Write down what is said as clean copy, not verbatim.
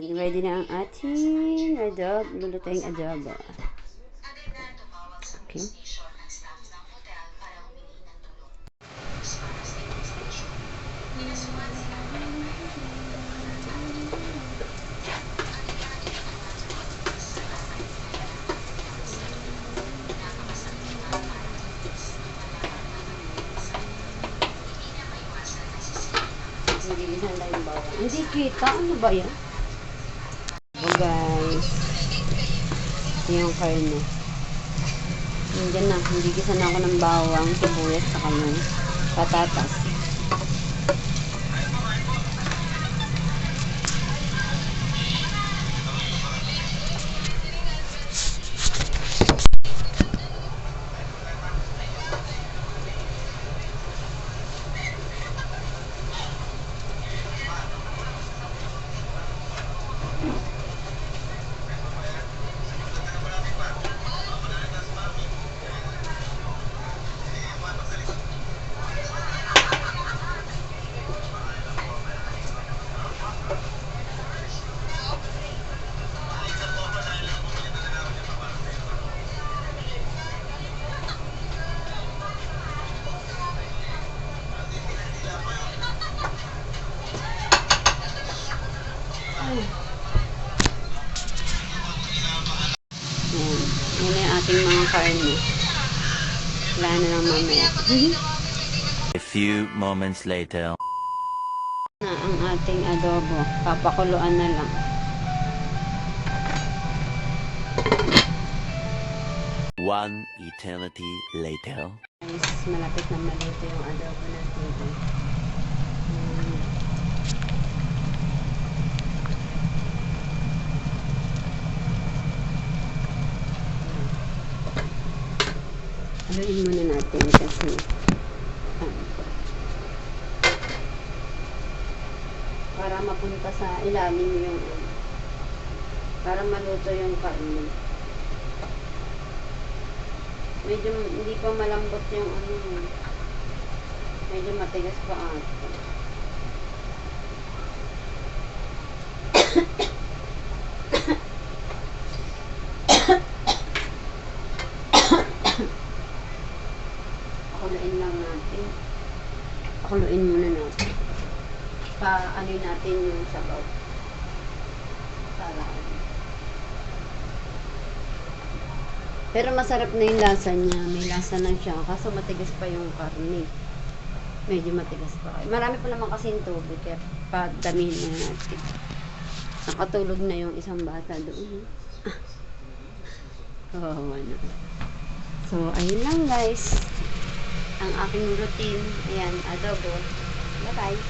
Ready na ang ating adobo, lulutayng adobo. Okay. Nililisan lang yung bawang. Hindi kita. Ano ba yan? Oh guys. Ito yung karne. Nandiyan na. Niligisan na ako ng bawang, sibuyas, saka yung patatas. Ayan. Yan na yung ating mga karne. Wala na lang mamaya. A few moments later. Na ang ating adobo. Papakuluan na lang. One eternity later. Guys, malapit na malito yung adobo natin. Haluin muna natin kasi para mapunta sa ilalim yung para maluto yung karne. Medyo hindi pa malambot yung medyo matigas pa ata. Pakuluin lang natin. Pakuluin muna natin. Paano natin yung sabaw. Para pero masarap na yung lasa niya. May lasa lang siya. Kaso matigas pa yung karne. Medyo matigas pa. Marami pa naman kasi yung tubig. Kaya padamihin na natin. Nakatulog na yung isang bata doon. Oh, ano. So, ayun lang guys. Ang aking routine. Ayan, adobo. Bye-bye.